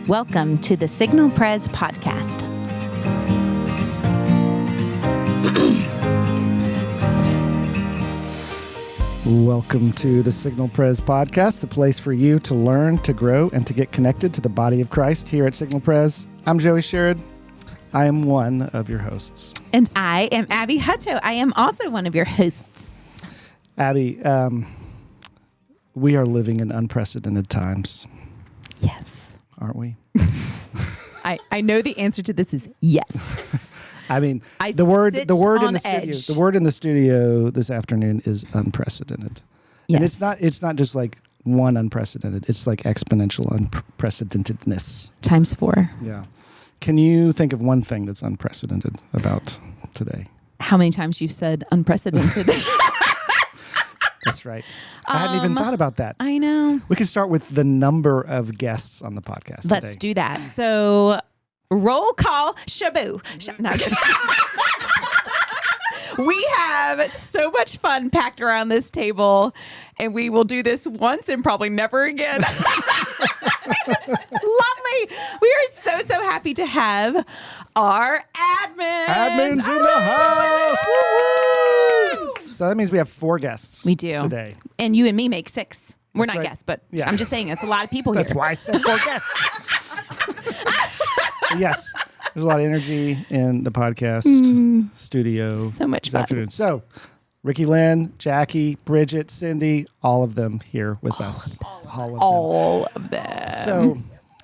Welcome to the Signal Pres podcast. Welcome to the Signal Pres podcast, the place for you to learn, to grow, and to get connected to the body of Christ here at Signal Pres. I'm Joey Sherrod. I am one of your hosts. And I am Abby Hutto. I am also one of your hosts. Abby, we are living in unprecedented times. Yes. Aren't we? I know the answer to this is yes. I mean, I the word sit in on the studio, edge. the word in the studio this afternoon is unprecedented. Yes. And it's not just like one unprecedented. It's like exponential unprecedentedness. Times 4. Yeah. Can you think of one thing that's unprecedented about today? How many times you've said unprecedented? That's right. I hadn't even thought about that. I know. We could start with the number of guests on the podcast Let's today. do that. So, roll call, Shabu. No, I'm kidding. We have so much fun packed around this table, and we will do this once and probably never again. Lovely. We are so happy to have our admins in the house. Woo-woo! So that means we have 4 guests. We do today. And you and me make 6. We're That's not right. guests, but Yeah. I'm just saying it's a lot of people That's here. why I said 4 guests. Yes, there's a lot of energy in the podcast studio. So much this fun. afternoon. So, Riki-Lynne, Jackie, Bridget, Cindy, all of them here with us. All of them. So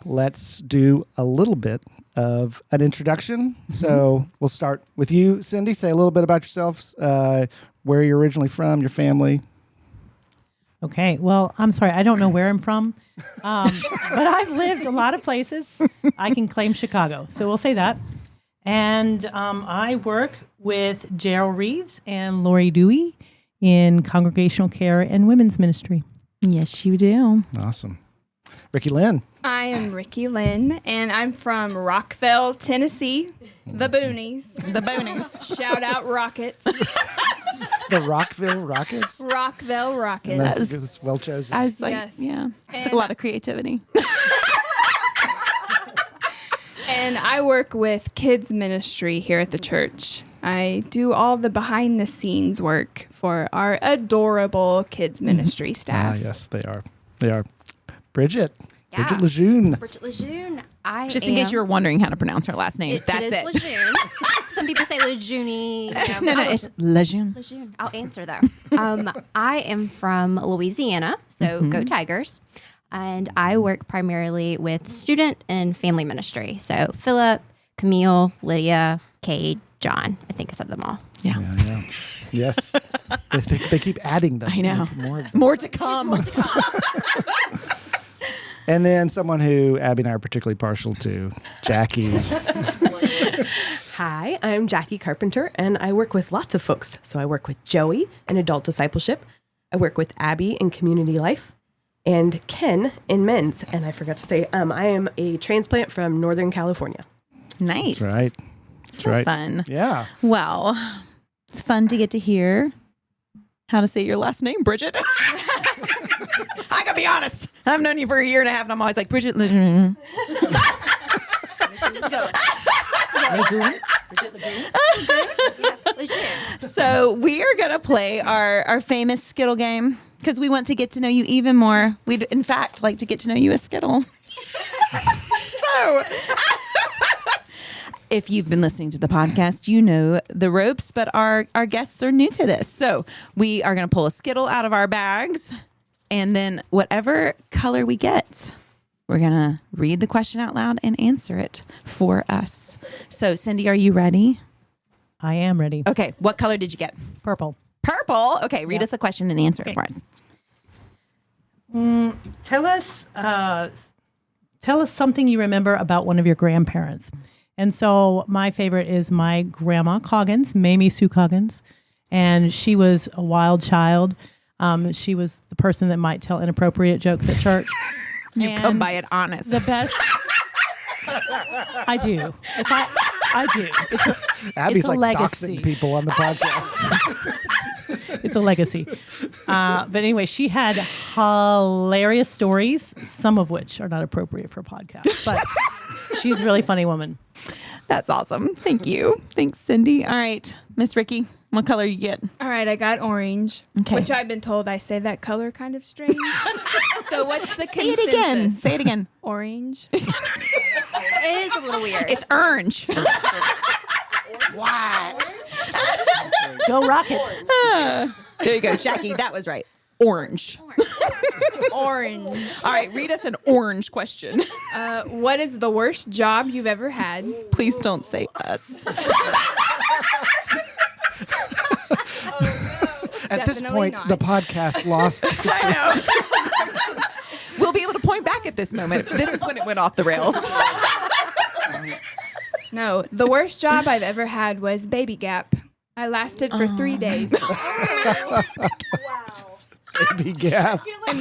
let's do a little bit of an introduction. So we'll start with you, Cindy. Say a little bit about yourself, where you're originally from, your family. Okay. Well, I'm sorry. I don't know where I'm from, but I've lived a lot of places. I can claim Chicago. So we'll say that. And I work with Gerald Reeves and Lori Dewey in Congregational Care and Women's Ministry. Yes, you do. Awesome. Riki-Lynne. I am Riki-Lynne, and I'm from Rockville, Tennessee, the Boonies. The Boonies. Shout out Rockets. The Rockville Rockets. Rockville Rockets. That's well chosen. I was like, Yes. yeah. And- Took a lot of creativity. And I work with kids ministry here at the church. I do all the behind the scenes work for our adorable kids ministry staff. Yes, they are. They are. Bridget. Yeah. Bridget Lejeune. Bridget Lejeune. Just in case you were wondering how to pronounce her last name. That's it. it. Is Lejeune. Some people say Lejeune. No, it's Lejeune. Lejeune. I'll answer though. I am from Louisiana, so go Tigers. And I work primarily with student and family ministry. So Philip, Camille, Lydia, Cade, John. I think I said them all. Yeah. Yeah. Yes. they keep adding them. I know. More of them. More to come. And then someone who Abby and I are particularly partial to, Jackie. Hi, I'm Jackie Carpenter, and I work with lots of folks. So I work with Joey in adult discipleship. I work with Abby in community life, and Ken in men's. And I forgot to say, I am a transplant from Northern California. Nice. That's right. So right. fun. Yeah. Well, it's fun to get to hear how to say your last name, Bridget. I gotta be honest. I've known you for a year and a half, and I'm always like, Bridget Lejeune. Just go. Lejeune. So we are going to play our famous Skittle game because we want to get to know you even more. We'd, in fact, like to get to know you as Skittle. So if you've been listening to the podcast, you know the ropes, but our guests are new to this. So we are going to pull a Skittle out of our bags, and then whatever color we get, we're going to read the question out loud and answer it for us. So Cindy, are you ready? I am ready. Okay, what color did you get? Purple. Purple. Okay, read us a question and answer it for us. Tell us something you remember about one of your grandparents. And so my favorite is my grandma Coggins, Mamie Sue Coggins. And she was a wild child. She was the person that might tell inappropriate jokes at church. You come by it honest. The best. I do. I do. Abby's it's a like legacy. doxing people on the podcast. It's a legacy. But anyway, she had hilarious stories, some of which are not appropriate for podcasts, but she's a really funny woman. That's awesome. Thank you. Thanks, Cindy. All right, Miss Riki, what color you get? All right, I got orange, Okay. which I've been told I say that color kind of strange. So what's the Say consensus? it again. Say it again. Orange. It is a little weird. It's orange. Go Rockets. There you go, Jackie. That was right. Orange. Orange. All right, read us an orange question. What is the worst job you've ever had? Please don't say us. At this Definitely point, not. the podcast lost. I know. We'll be able to point back at this moment. This is when it went off the rails. No, the worst job I've ever had was Baby Gap. I lasted for 3 days. Baby gap. And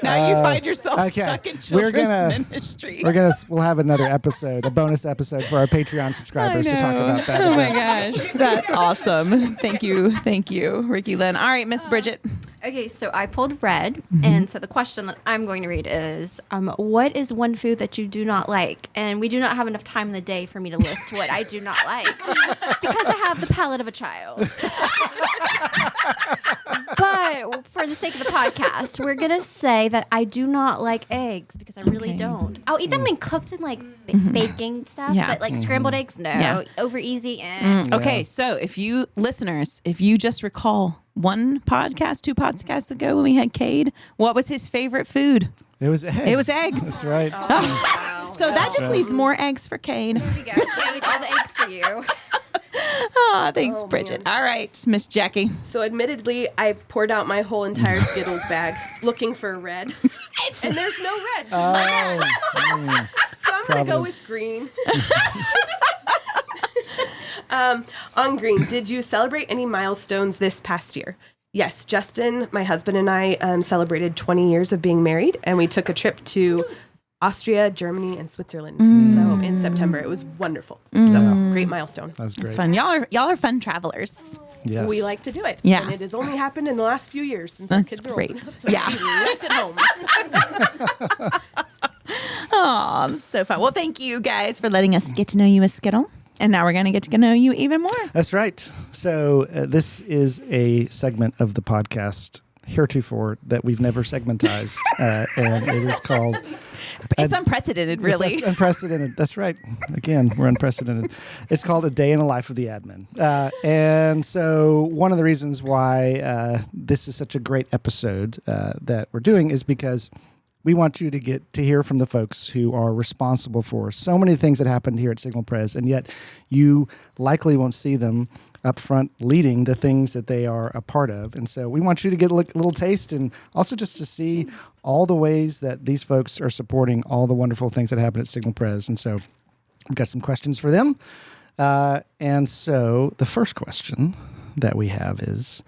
now you find yourself okay. stuck in We're children's ministry. We'll have another episode, a bonus episode for our Patreon subscribers to talk about that. Oh my gosh, that's awesome. Thank you, Riki-Lynne. All right, Miss Bridget. Okay, so I pulled red, and so the question that I'm going to read is, what is one food that you do not like? And we do not have enough time in the day for me to list what I do not like because I have the palate of a child. But for the sake of the podcast, we're going to say that I do not like eggs because I really don't. I'll eat them when cooked in like baking stuff, Yeah. but like scrambled eggs, no. Yeah. Over easy, Okay, so if you listeners, if you just recall one podcast, 2 podcasts ago when we had Cade, what was his favorite food? It was eggs. It was eggs. That's right. So that just leaves more eggs for Cade. Here you go, Kate, all the eggs for you. Oh, thanks, Bridget. All right, Miss Jackie. So admittedly, I poured out my whole entire Skittles bag looking for red. And there's no red. So, so I'm going to go with green. On green, did you celebrate any milestones this past year? Yes, Justin, my husband, and I celebrated 20 years of being married, and we took a trip to Austria, Germany, and Switzerland. So in September, it was wonderful. So great milestone. That was great. It's fun. Y'all are fun travelers. Yes. We like to do it. Yeah. And it has only happened in the last few years since our That's kids are great. old. Yeah. We lived at home. Oh, that's so fun. Well, thank you guys for letting us get to know you as Skittle. And now we're going to get to know you even more. That's right. So this is a segment of the podcast heretofore that we've never segmentized, and it is called... It's unprecedented, really. It's unprecedented. That's right. Again, we're unprecedented. It's called A Day in the Life of the Admin. And so one of the reasons why this is such a great episode that we're doing is because we want you to get to hear from the folks who are responsible for so many things that happened here at Signal Pres, and yet you likely won't see them up front leading the things that they are a part of. And so we want you to get a little taste and also just to see all the ways that these folks are supporting all the wonderful things that happen at Signal Pres. And so we've got some questions for them. And so the first question that we have is,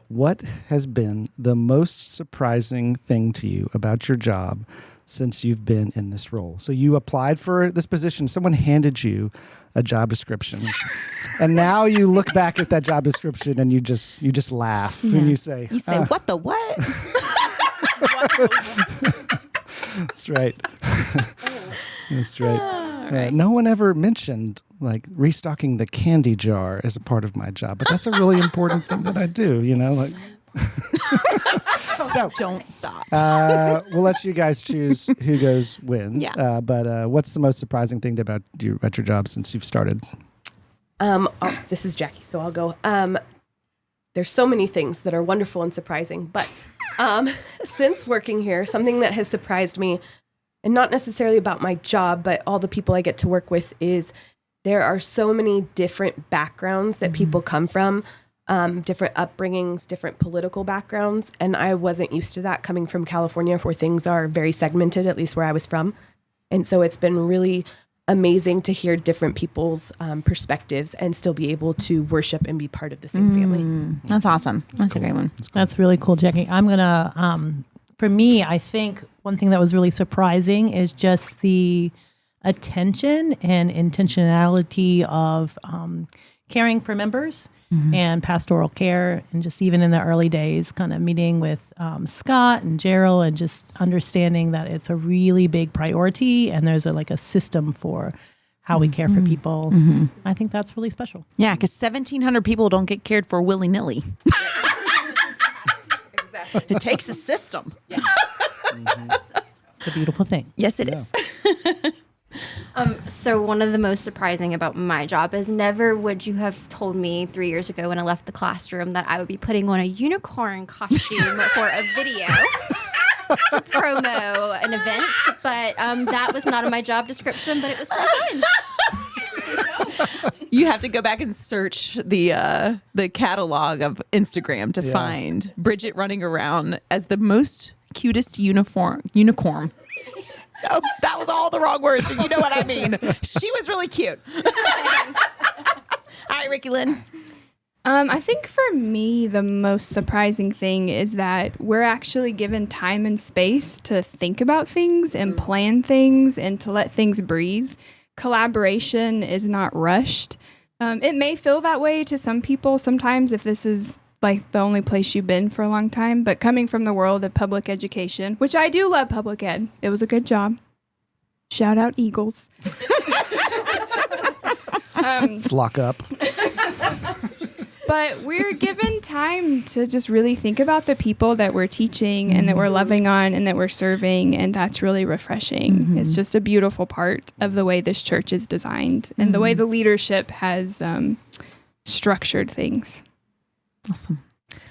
what has been the most surprising thing to you about your job since you've been in this role? So you applied for this position. Someone handed you a job description. And now you look back at that job description and you just laugh and you say, What the what? That's right. That's right. No one ever mentioned like restocking the candy jar as a part of my job, but that's a really important thing that I do, like. So Don't stop. we'll let you guys choose who goes when. Yeah. But what's the most surprising thing about your job since you've started? This is Jackie, so I'll go. There's so many things that are wonderful and surprising, but since working here, something that has surprised me, and not necessarily about my job, but all the people I get to work with, is there are so many different backgrounds that people come from, different upbringings, different political backgrounds, and I wasn't used to that coming from California where things are very segmented, at least where I was from. And so it's been really amazing to hear different people's perspectives and still be able to worship and be part of the same family. That's awesome. That's a great one. That's really cool, Jackie. I'm going to, for me, I think one thing that was really surprising is just the attention and intentionality of caring for members and pastoral care, and just even in the early days, kind of meeting with Scott and Gerald and just understanding that it's a really big priority and there's a system for how we care for people. I think that's really special. Yeah, because 1,700 people don't get cared for willy-nilly. It takes a system. It's a beautiful thing. Yes, it is. So one of the most surprising about my job is never would you have told me 3 years ago when I left the classroom that I would be putting on a unicorn costume for a video to promo an event. But that was not in my job description, but it was brought in. You have to go back and search the catalog of Instagram to find Bridget running around as the most cutest unicorn. Oh, that was all the wrong words, but you know what I mean. She was really cute. All right, Riki-Lynne. I think for me, the most surprising thing is that we're actually given time and space to think about things and plan things and to let things breathe. Collaboration is not rushed. It may feel that way to some people sometimes if this is like the only place you've been for a long time, but coming from the world of public education, which I do love public ed. It was a good job. Shout out Eagles. Flock up. But we're given time to just really think about the people that we're teaching and that we're loving on and that we're serving, and that's really refreshing. It's just a beautiful part of the way this church is designed and the way the leadership has structured things. Awesome.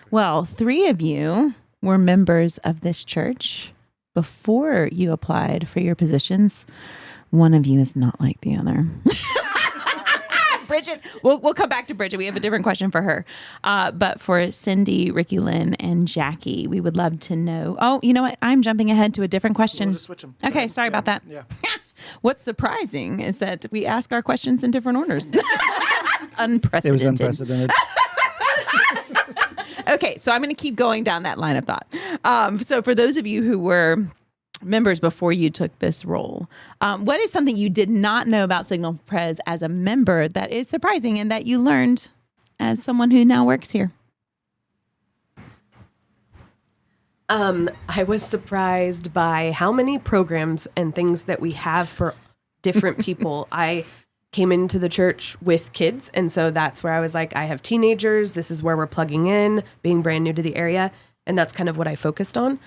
Well, 3 of you were members of this church before you applied for your positions. One of you is not like the other. Bridget, we'll come back to Bridget. We have a different question for her. But for Cindy, Riki-Lynne, and Jackie, we would love to know. Oh, you know what? I'm jumping ahead to a different question. We'll just switch them. Okay, sorry about that. Yeah. What's surprising is that we ask our questions in different orders. Unprecedented. It was unprecedented. Okay, so I'm going to keep going down that line of thought. So for those of you who were members before you took this role, what is something you did not know about Signal Pres as a member that is surprising and that you learned as someone who now works here? I was surprised by how many programs and things that we have for different people. I came into the church with kids, and so that's where I was like, I have teenagers. This is where we're plugging in, being brand new to the area, and that's kind of what I focused on.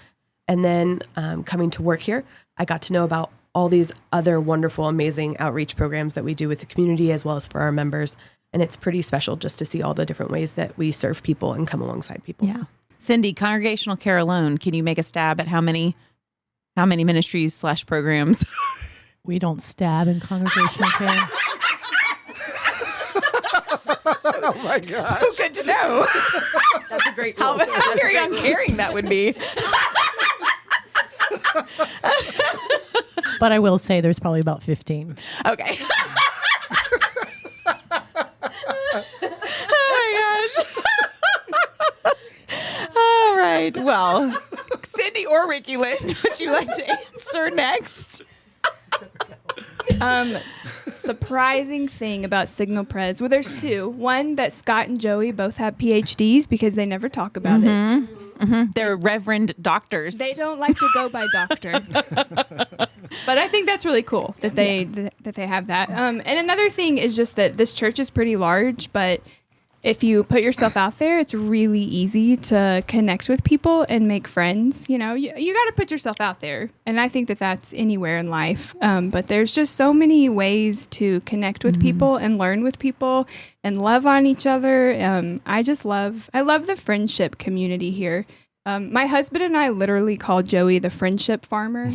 And then coming to work here, I got to know about all these other wonderful, amazing outreach programs that we do with the community as well as for our members. And it's pretty special just to see all the different ways that we serve people and come alongside people. Yeah. Cindy, Congregational Care alone, can you make a stab at how many ministries / programs? We don't stab in Congregational Care. Oh my God. So good to know. That's a great How very uncaring that would be. But I will say there's probably about 15. Okay. Oh my gosh. All right. Well, Cindy or Riki-Lynne, would you like to answer next? Surprising thing about Signal Pres. Well, there's 2. One, that Scott and Joey both have PhDs because they never talk about it. They're reverend doctors. They don't like to go by doctor. But I think that's really cool that they have that. And another thing is just that this church is pretty large, but if you put yourself out there, it's really easy to connect with people and make friends. You know, you got to put yourself out there. And I think that that's anywhere in life. But there's just so many ways to connect with people and learn with people and love on each other. I love the friendship community here. My husband and I literally call Joey the friendship farmer.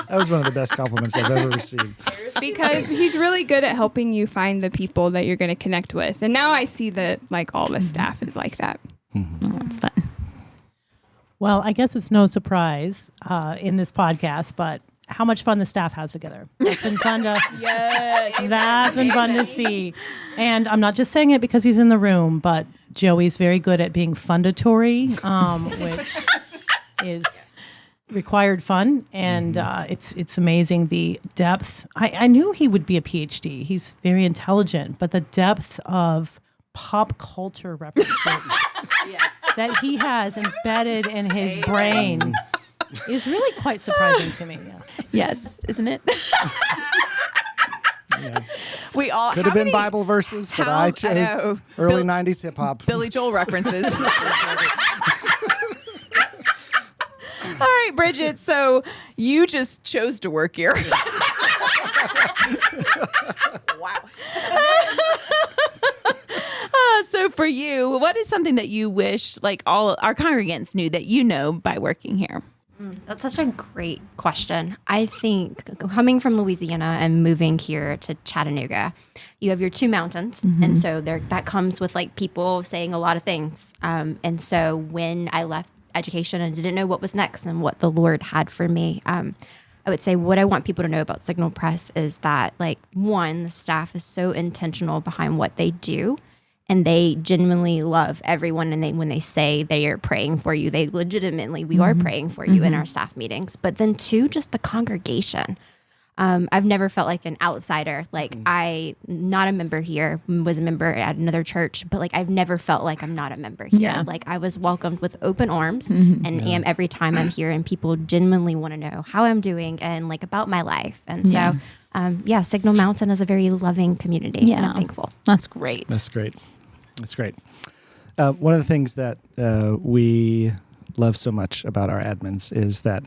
That was one of the best compliments I've ever received. Because he's really good at helping you find the people that you're going to connect with. And now I see that like all the staff is like that. Oh, that's fun. Well, I guess it's no surprise in this podcast, but how much fun the staff has together. It's been fun to that's been fun to see. And I'm not just saying it because he's in the room, but Joey's very good at being fundatory, which is required fun, and it's amazing the depth. I knew he would be a PhD. He's very intelligent, but the depth of pop culture references that he has embedded in his brain is really quite surprising to me. Yeah. Yes, isn't it? We all Could how have been many Bible verses, but how- I I chose know. early Bill- 90s hip hop. Billy Joel references. All right, Bridget. So you just chose to work here. Wow. So for you, what is something that you wish like all our congregants knew that you know by working here? That's such a great question. I think coming from Louisiana and moving here to Chattanooga, you have your two mountains. And so that comes with like people saying a lot of things. And so when I left education and didn't know what was next and what the Lord had for me, I would say what I want people to know about Signal Press is that, like, one, the staff is so intentional behind what they do. And they genuinely love everyone. And when they say they are praying for you, they legitimately, we are praying for you in our staff meetings. But then two, just the congregation. I've never felt like an outsider. Like I'm not a member here, was a member at another church, but like I've never felt like I'm not a member here. Yeah. Like I was welcomed with open arms and am every time I'm here, and people genuinely want to know how I'm doing and like about my life. And so, Signal Mountain is a very loving community, and I'm thankful. That's great. That's great. That's great. One of the things that we love so much about our admins is that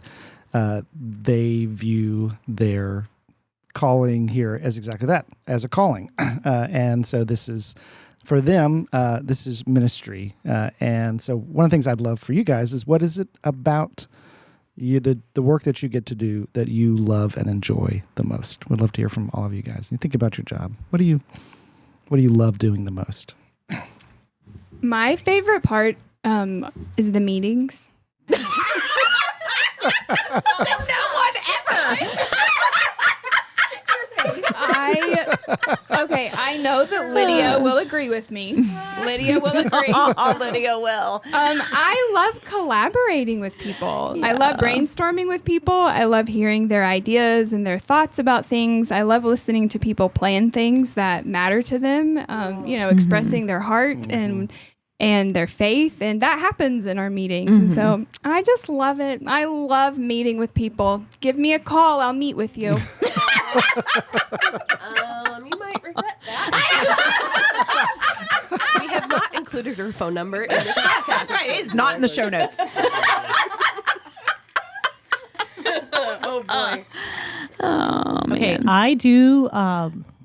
they view their calling here as exactly that, as a calling. And so this is, for them, this is ministry. And so one of the things I'd love for you guys is, what is it about you, the work that you get to do, that you love and enjoy the most? We'd love to hear from all of you guys. You think about your job. What do you love doing the most? My favorite part is the meetings. No one ever. I know that Lydia will agree with me. Lydia will agree. Lydia will. I love collaborating with people. I love brainstorming with people. I love hearing their ideas and their thoughts about things. I love listening to people plan things that matter to them. Expressing their heart and their faith, and that happens in our meetings. And so I just love it. I love meeting with people. Give me a call, I'll meet with you. You might regret that. We have not included her phone number in this podcast. That's right. It is not in the show notes. Oh boy. Okay, I do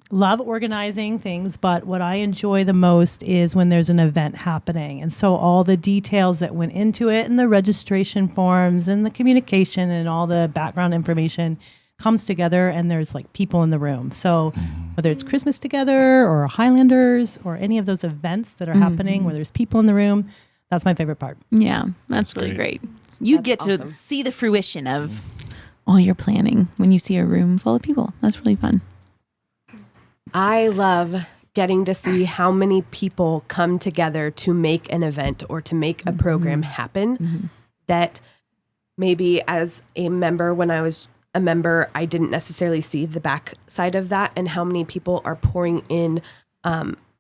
love organizing things, but what I enjoy the most is when there's an event happening. And so all the details that went into it, and the registration forms and the communication and all the background information comes together, and there's like people in the room. So whether it's Christmas together or Highlanders or any of those events that are happening where there's people in the room, that's my favorite part. Yeah, that's really great. You get to awesome. see the fruition of all your planning when you see a room full of people. That's really fun. I love getting to see how many people come together to make an event or to make a program happen that maybe as a member, when I was a member, I didn't necessarily see the back side of that, and how many people are pouring in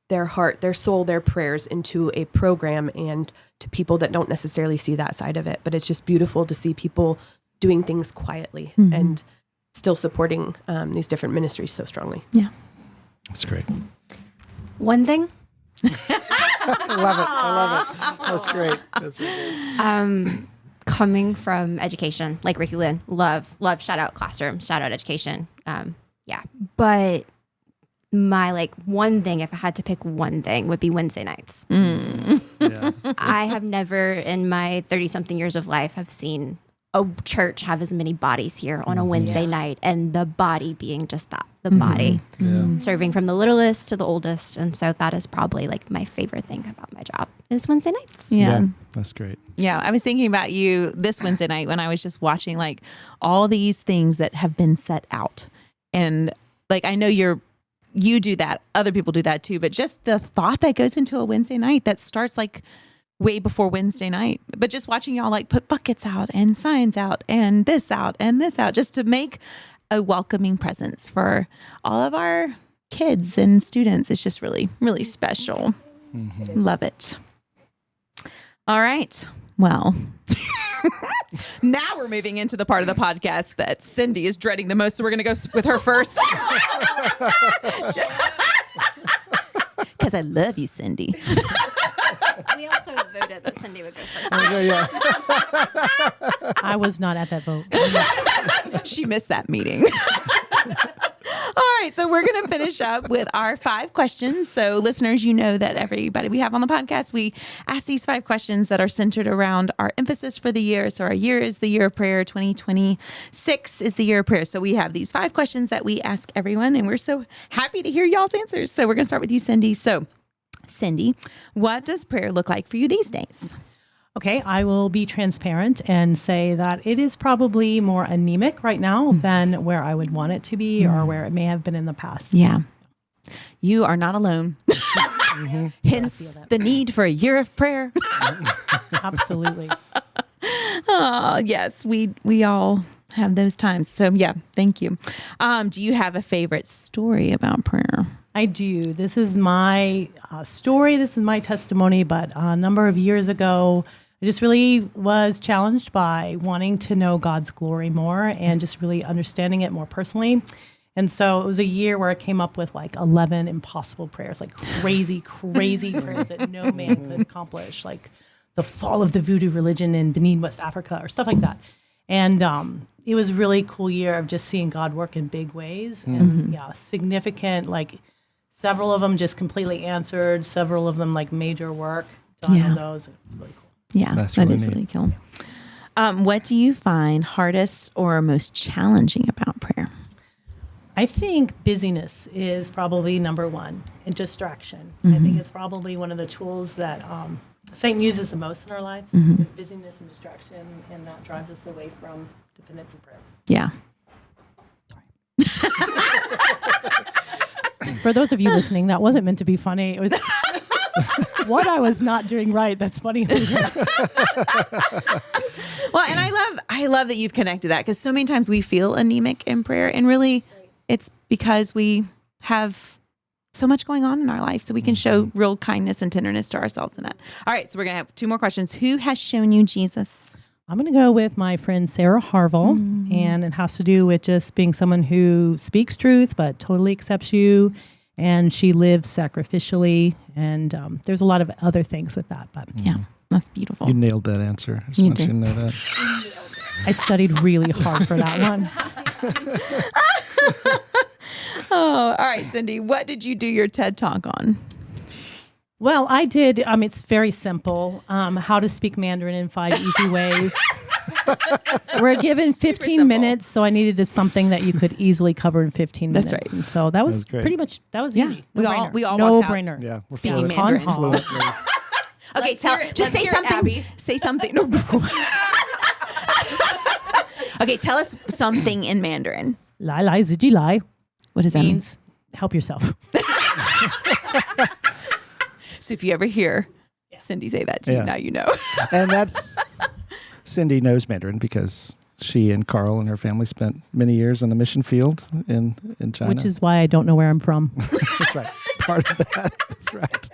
their heart, their soul, their prayers into a program, and to people that don't necessarily see that side of it. But it's just beautiful to see people doing things quietly and still supporting these different ministries so strongly. Yeah. That's great. One thing, I love it. That's great. That's great. coming from education, like Riki-Lynne, love, shout out classroom, shout out education. But my one thing, if I had to pick one thing, would be Wednesday nights. Yeah, that's I have never in my 30-something years of life have seen a church have as many bodies here on a Wednesday night, and the body being just that, the body. Serving from the littlest to the oldest. And so that is probably my favorite thing about my job is Wednesday nights. Yeah. That's great. Yeah, I was thinking about you this Wednesday night when I was just watching all these things that have been set out. And I know you do that, other people do that too, but just the thought that goes into a Wednesday night that starts way before Wednesday night. But just watching y'all like put buckets out and signs out and this out and this out, just to make a welcoming presence for all of our kids and students. It's just really, really special. Love it. All right. Well, now we're moving into the part of the podcast that Cindy is dreading the most. So we're going to go with her first. Because I love you, Cindy. We also voted that Cindy would go first. I was not at that vote. She missed that meeting. All right, so we're going to finish up with our 5 questions. So listeners, you know that everybody we have on the podcast, we ask these 5 questions that are centered around our emphasis for the year. So our year is the year of prayer. 2026 is the year of prayer. So we have these 5 questions that we ask everyone, and we're so happy to hear y'all's answers. So we're going to start with you, Cindy. So Cindy, what does prayer look like for you these days? Okay, I will be transparent and say that it is probably more anemic right now than where I would want it to be or where it may have been in the past. Yeah. You are not alone. Hence the need for a year of prayer. Absolutely. Oh, yes, we all have those times. So yeah, thank you. Do you have a favorite story about prayer? I do. This is my story. This is my testimony. But a number of years ago, I just really was challenged by wanting to know God's glory more and just really understanding it more personally. And so it was a year where I came up with like 11 impossible prayers, like crazy prayers that no man could accomplish, like the fall of the voodoo religion in Benin, West Africa, or stuff like that. And it was a really cool year of just seeing God work in big ways and significant, like several of them just completely answered, several of them like major work done on those. It's really cool. Yeah, That's that really is neat. really cool. What do you find hardest or most challenging about prayer? I think busyness is probably number one, and distraction. I think it's probably one of the tools that Satan uses the most in our lives is busyness and distraction, and that drives us away from dependence and prayer. Yeah. For those of you listening, that wasn't meant to be funny. It was what I was not doing right. That's funny. Well, and I love that you've connected that, because so many times we feel anemic in prayer, and really it's because we have so much going on in our life, so we can show real kindness and tenderness to ourselves in that. All right, so we're going to have 2 more questions. Who has shown you Jesus? I'm going to go with my friend Sarah Harville, and it has to do with just being someone who speaks truth but totally accepts you, and she lives sacrificially, and there's a lot of other things with that. But Yeah, that's beautiful. You nailed that answer. I just You want you did. to know that. I studied really hard for that one. Oh, all right, Cindy, what did you do your TED Talk on? Well, I did. It's very simple. How to speak Mandarin in 5 easy ways. We're given 15 simple. minutes, so I needed something that you could easily cover in 15 That's minutes. right. And so that was great. pretty much, that was Yeah. easy. We all no walked out. brainer. Yeah, we're Speaking fluent. Mandarin. Fluently. Okay, just say something. Say something. No. Okay, tell us something in Mandarin. Lai lai ziji lai What does that mean? means help yourself. So if you ever hear Cindy say that to you, Yeah. now you know. And that's Cindy knows Mandarin because she and Carl and her family spent many years in the mission field in China. Which is why I don't know where I'm from. That's right. Part of that. That's right.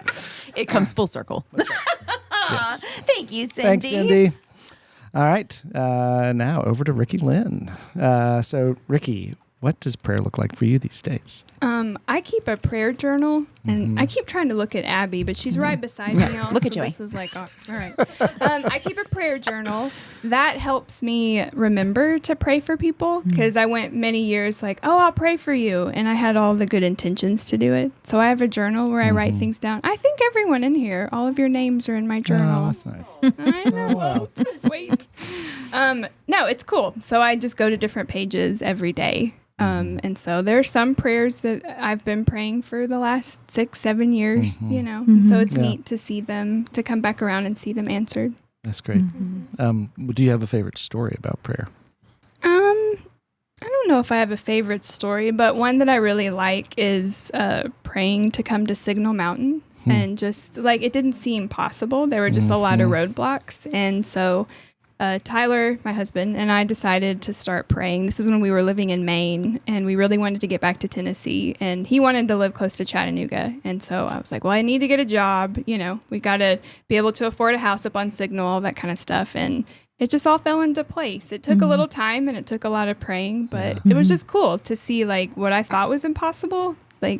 It comes full circle. Yes. Thank you, Cindy. Thanks, Cindy. All right. Now over to Riki-Lynne. So, Riki, what does prayer look like for you these days? I keep a prayer journal, and I keep trying to look at Abby, but she's right beside me now. Look at so Joey. This is like, all right. I keep a prayer journal. That helps me remember to pray for people, because I went many years like, oh, I'll pray for you, and I had all the good intentions to do it. So I have a journal where I write things down. I think everyone in here, all of your names are in my journal. Oh, that's nice. I know. Sweet. No, it's cool. So I just go to different pages every day. And so there are some prayers that I've been praying for the last 6-7 years, you know, so it's neat to see them, to come back around and see them answered. That's great. Do you have a favorite story about prayer? I don't know if I have a favorite story, but one that I really like is praying to come to Signal Mountain. and just like it didn't seem possible. There were just a lot of roadblocks. And so Tyler, my husband, and I decided to start praying. This is when we were living in Maine, and we really wanted to get back to Tennessee, and he wanted to live close to Chattanooga. And so I was like, well, I need to get a job. You know, we got to be able to afford a house up on Signal, all that kind of stuff. And it just all fell into place. It took a little time and it took a lot of praying, but it was just cool to see like what I thought was impossible, like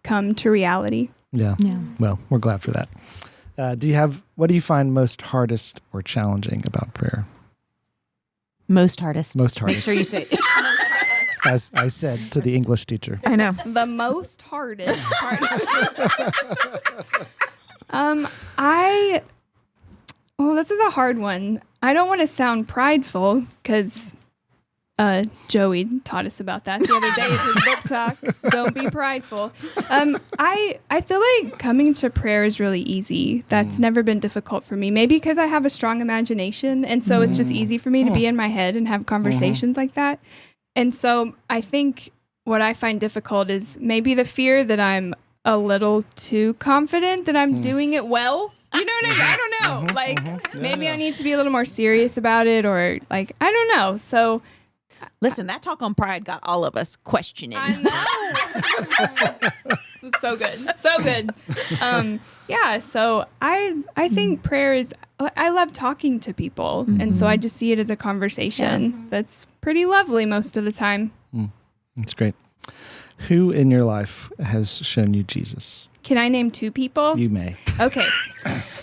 come to reality. Yeah. Well, we're glad for that. What do you find most hardest or challenging about prayer? Most hardest. Most Make hardest. sure you say As I said to the English teacher. I know. The most hardest part. This is a hard one. I don't want to sound prideful because Joey taught us about that the other day at his book talk. Don't be prideful. I feel like coming to prayer is really easy. That's never been difficult for me. Maybe because I have a strong imagination, and so it's just easy for me to be in my head and have conversations like that. And so I think what I find difficult is maybe the fear that I'm a little too confident that I'm doing it well. You know what I mean? I don't know. Maybe I need to be a little more serious about it, or like, I don't know. So Listen, that talk on pride got all of us questioning. I know. So good. So good. So I think prayer is, I love talking to people. And so I just see it as a conversation that's pretty lovely most of the time. That's great. Who in your life has shown you Jesus? Can I name two people? You may. Okay.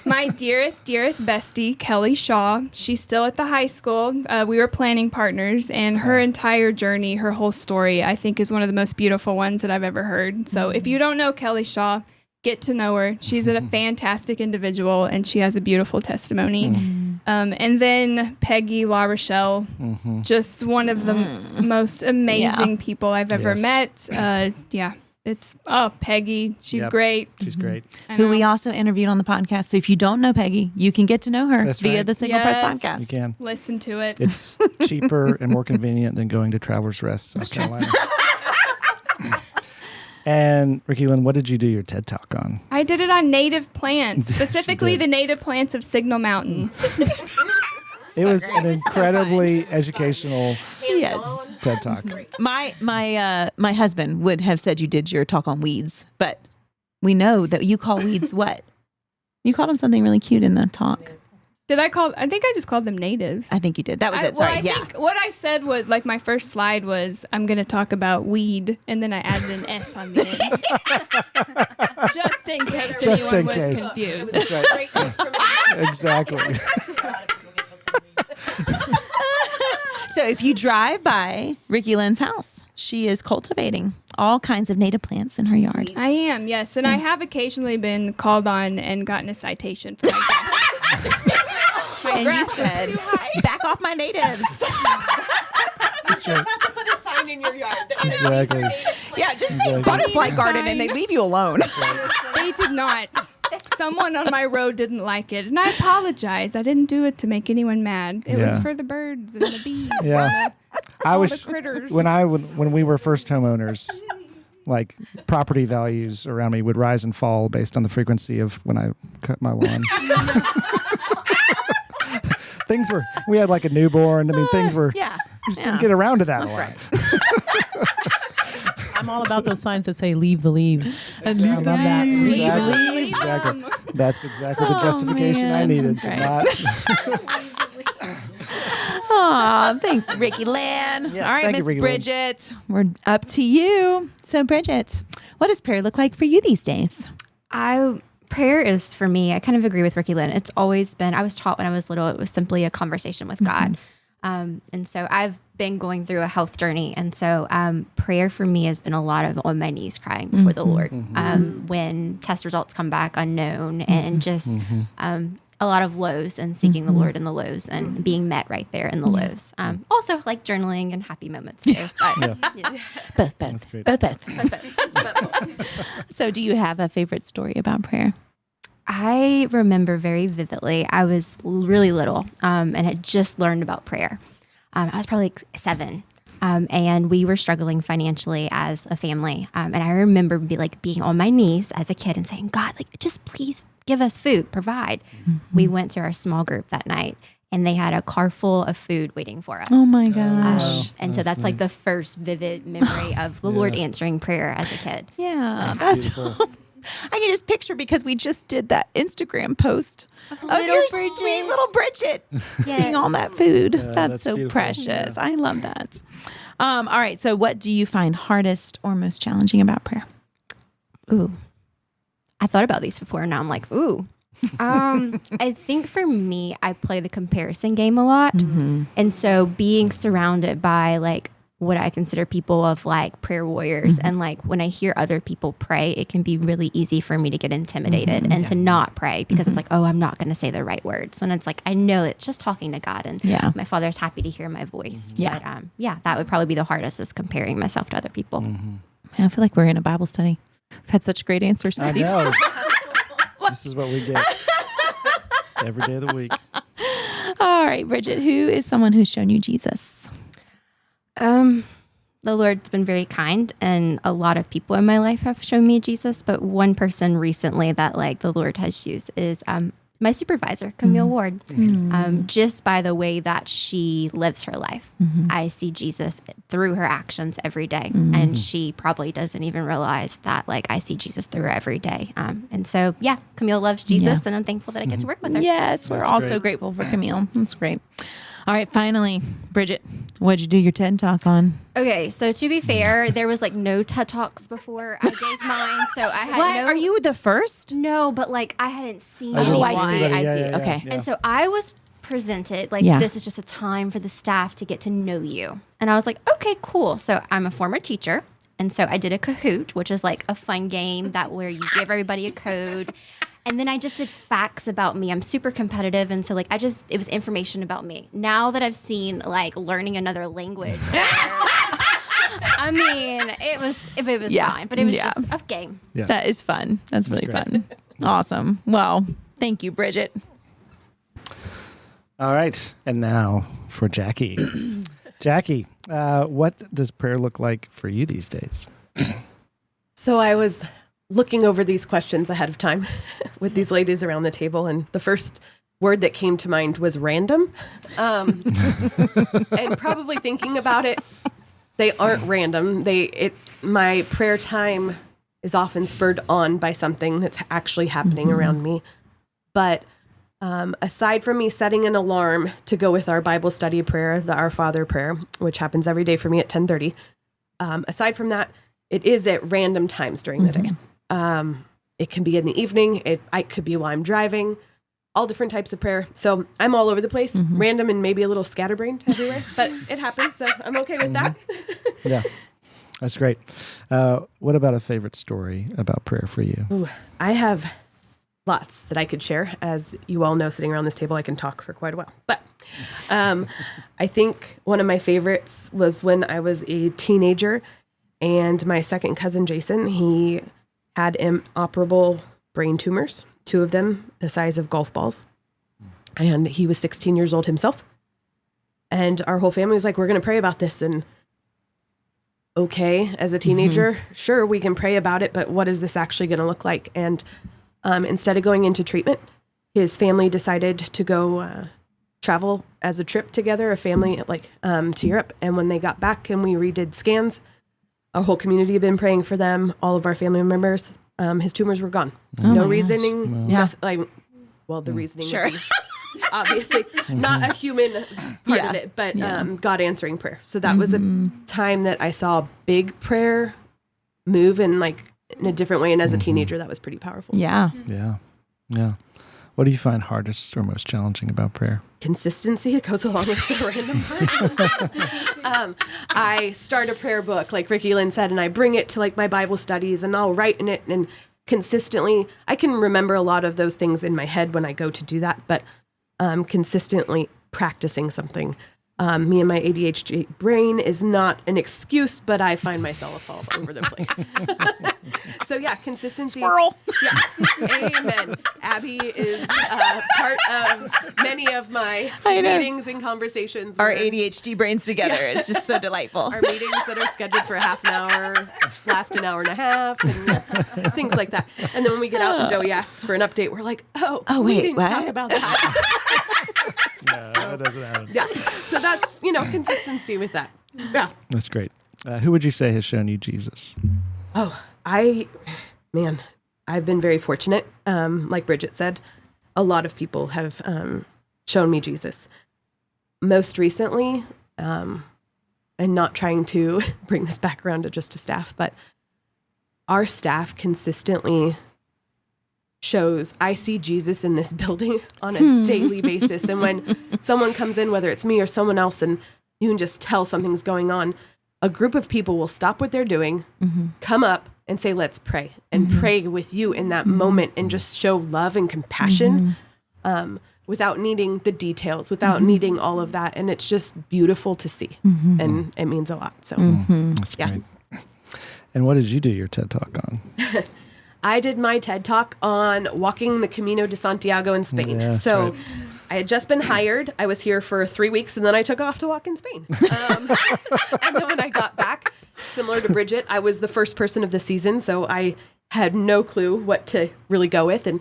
My dearest bestie, Kelly Shaw. She's still at the high school. We were planning partners, and her entire journey, her whole story, I think is one of the most beautiful ones that I've ever heard. So if you don't know Kelly Shaw, get to know her. She's a fantastic individual, and she has a beautiful testimony. And then Peggy La Rochelle, just one of the most amazing people I've ever met. It's Peggy. She's great. She's great. Who we also interviewed on the podcast. So if you don't know Peggy, you can get to know her via the Signal Press podcast. You can. Listen to it. It's cheaper and more convenient than going to Travelers Rest, South Carolina. And Riki-Lynne, what did you do your TED Talk on? I did it on native plants, specifically the native plants of Signal Mountain. It was an incredibly educational TED Talk. My husband would have said you did your talk on weeds, but we know that you call weeds what? You called them something really cute in the talk. I think I just called them natives. I think you did. That was it. Sorry. I think what I said was, like, my first slide was, I'm going to talk about weed, and then I added an S on the end. Just in case anyone was confused. That's right. Exactly. So if you drive by Riki-Lynne's house, she is cultivating all kinds of native plants in her yard. I am, yes. And I have occasionally been called on and gotten a citation for my grass. And you said, back off my natives. That's right. have to put a sign in your yard. Exactly. Yeah, just say butterfly garden and they leave you alone. They did not. Someone on my road didn't like it, and I apologize. I didn't do it to make anyone mad. It was for the birds and the bees. Yeah. And the critters. When we were first homeowners, like, property values around me would rise and fall based on the frequency of when I cut my lawn. We had like a newborn. I mean, we just didn't get around to that. That's right. I'm all about those signs that say "Leave the leaves." And leave the that. leaves. Leave the leaves. Exactly. That's exactly the justification I needed. That's right. Aw, thanks, Riki-Lynne. Yes, All right, thank you, Miss Riki-Lynne. Bridget, we're up to you. So, Bridget, what does prayer look like for you these days? Prayer is, for me, I kind of agree with Riki-Lynne. It's always been, I was taught when I was little, it was simply a conversation with God. And so I've been going through a health journey. And so prayer for me has been a lot of on my knees crying before the Lord when test results come back unknown and just a lot of lows and seeking the Lord in the lows and being met right there in the lows. Also like journaling and happy moments too. But, Both. That's great. Both. So, do you have a favorite story about prayer? I remember very vividly, I was really little and had just learned about prayer. I was probably like 7. and we were struggling financially as a family. And I remember being on my knees as a kid and saying, God, like, just please give us food, provide. We went to our small group that night, and they had a car full of food waiting for us. Oh my gosh. And so that's like the first vivid memory of the Lord answering prayer as a kid. Yeah. That's beautiful. I can just picture, because we just did that Instagram post of your sweet little Bridget seeing all that food. That's so beautiful. precious. I love that. All right. So what do you find hardest or most challenging about prayer? Ooh. I thought about these before, and now I'm like, ooh. I think for me, I play the comparison game a lot. And so being surrounded by like what I consider people of like prayer warriors, and like when I hear other people pray, it can be really easy for me to get intimidated and to not pray, because it's like, oh, I'm not going to say the right words. And it's like, I know it's just talking to God, and my Father's happy to hear my voice. But that would probably be the hardest, is comparing myself to other people. Man, I feel like we're in a Bible study. We've had such great answers to I these. know. This is what we get every day of the week. All right, Bridget, who is someone who's shown you Jesus? The Lord's been very kind, and a lot of people in my life have shown me Jesus. But one person recently that like the Lord has used is my supervisor, Camille Ward. Just by the way that she lives her life, I see Jesus through her actions every day, and she probably doesn't even realize that like I see Jesus through her every day. And so Camille loves Jesus, and I'm thankful that I get to work with her. Yes, we're all so grateful for Camille. That's great. All right, finally, Bridget, what'd you do your TED Talk on? Okay, so to be fair, there was like no TED Talks before I gave mine, so I had Are you the first? No, but like I hadn't seen I didn't anyone. see anybody. I see. Yeah. Okay. Yeah. And so I was presented like this is just a time for the staff to get to know you. And I was like, okay, cool. So I'm a former teacher. And so I did a Kahoot, which is like a fun game where you give everybody a code. And then I just did facts about me. I'm super competitive. And so like it was information about me. Now that I've seen like learning another language, I mean, it was fine, but it was just a game. Yeah. That is fun. That's really great. fun. Awesome. Well, thank you, Bridget. All right. And now for Jackie. Jackie, what does prayer look like for you these days? So I was looking over these questions ahead of time with these ladies around the table, and the first word that came to mind was random. And probably thinking about it, they aren't random. My prayer time is often spurred on by something that's actually happening around me. But aside from me setting an alarm to go with our Bible study prayer, the Our Father prayer, which happens every day for me at 10:30, aside from that, it is at random times during the day. It can be in the evening. It could be while I'm driving, all different types of prayer. So I'm all over the place, random and maybe a little scatterbrained everywhere, but it happens. So I'm okay with that. Yeah, that's great. What about a favorite story about prayer for you? Ooh, I have lots that I could share. As you all know, sitting around this table, I can talk for quite a while. But I think one of my favorites was when I was a teenager, and my second cousin, Jason, he had inoperable brain tumors, 2 of them the size of golf balls. And he was 16 years old himself. And our whole family was like, we're going to pray about this. And okay, as a teenager, sure, we can pray about it, but what is this actually going to look like? And instead of going into treatment, his family decided to go travel as a trip together, a family to Europe. And when they got back and we redid scans, our whole community had been praying for them, all of our family members. His tumors were gone. No reasoning. Nothing, the reasoning. Sure. would be obviously not a human part of it, but God answering prayer. So that was a time that I saw a big prayer move in a different way. And as a teenager, that was pretty powerful. Yeah. Yeah. What do you find hardest or most challenging about prayer? Consistency. It goes along with the random part. I start a prayer book, like Riki-Lynne said, and I bring it to my Bible studies, and I'll write in it, and consistently, I can remember a lot of those things in my head when I go to do that, but consistently practicing something Me and my ADHD brain is not an excuse, but I find myself all over the place. So yeah, consistency. Squirrel. Yeah, amen. Abby is part of many of my meetings and conversations. Our where ADHD brains together. It's just so delightful. our meetings that are scheduled for half an hour last an hour and a half and things like that. And then when we get out and Joey asks for an update, we're like, oh we wait, didn't what? talk about that. No, that doesn't happen. Yeah. So that's, consistency with that. Yeah. That's great. Who would you say has shown you Jesus? Oh, I've been very fortunate. Like Bridget said, a lot of people have shown me Jesus. Most recently, and not trying to bring this back around to just a staff, but our staff consistently shows I see Jesus in this building on a daily basis. And when someone comes in, whether it's me or someone else, and you can just tell something's going on, a group of people will stop what they're doing, come up and say, let's pray, and pray with you in that moment and just show love and compassion without needing the details, without needing all of that. And it's just beautiful to see. And it means a lot. So That's yeah. great. And what did you do your TED Talk on? I did my TED Talk on walking the Camino de Santiago in Spain. Yeah, that's so right. I had just been hired. I was here for 3 weeks, and then I took off to walk in Spain. And then when I got back, similar to Bridget, I was the first person of the season, so I had no clue what to really go with. And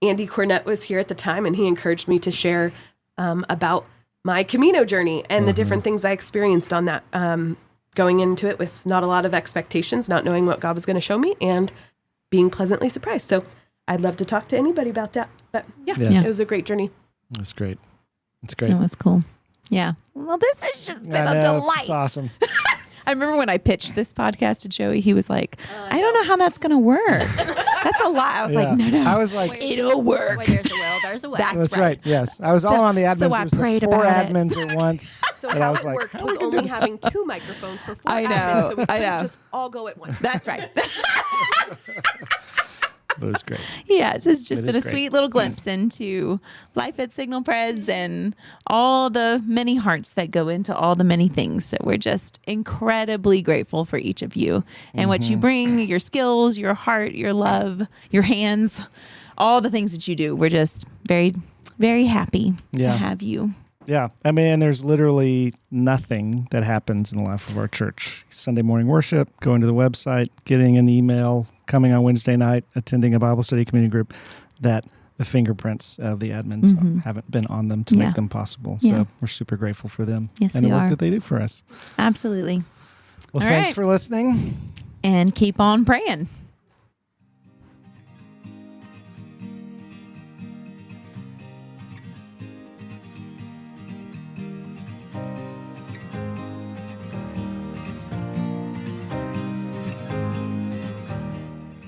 Andy Cornett was here at the time, and he encouraged me to share about my Camino journey and the different things I experienced on that, going into it with not a lot of expectations, not knowing what God was going to show me, and being pleasantly surprised. So I'd love to talk to anybody about that. But yeah. Yeah. It was a great journey. That's great. That's great. That was cool. Yeah. Well, this has just been a delight. It's awesome. I remember when I pitched this podcast to Joey, he was like, I don't know how that's going to work. That's a lot. I was like, no. I was like, It'll work. Where there's a will, there's a way. that's right. Yes. I was all on the admins. so I it was the prayed 4 about it. admins at once. So and how I was it like, worked how was are we gonna only do having 2 microphones for 4 I know, admins, so we I couldn't know. just all go at once. That's right. But it was great. Yes, it's just It been is a great. sweet little glimpse into life at Signal Pres and all the many hearts that go into all the many things. So we're just incredibly grateful for each of you and what you bring, your skills, your heart, your love, your hands, all the things that you do. We're just very, very happy to Yeah. have you. Yeah. I mean, there's literally nothing that happens in the life of our church. Sunday morning worship, going to the website, getting an email, coming on Wednesday night, attending a Bible study community group, that the fingerprints of the admins haven't been on them to Yeah. make them possible. Yeah. So we're super grateful for them Yes, and the we work are. that they do for us. Absolutely. Well, All thanks right. for listening. And keep on praying.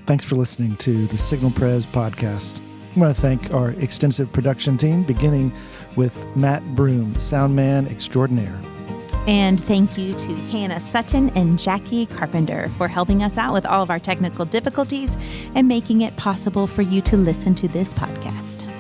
Thanks for listening to the Signal Pres podcast. I want to thank our extensive production team, beginning with Matt Broom, sound man extraordinaire. And thank you to Hannah Sutton and Jackie Carpenter for helping us out with all of our technical difficulties and making it possible for you to listen to this podcast.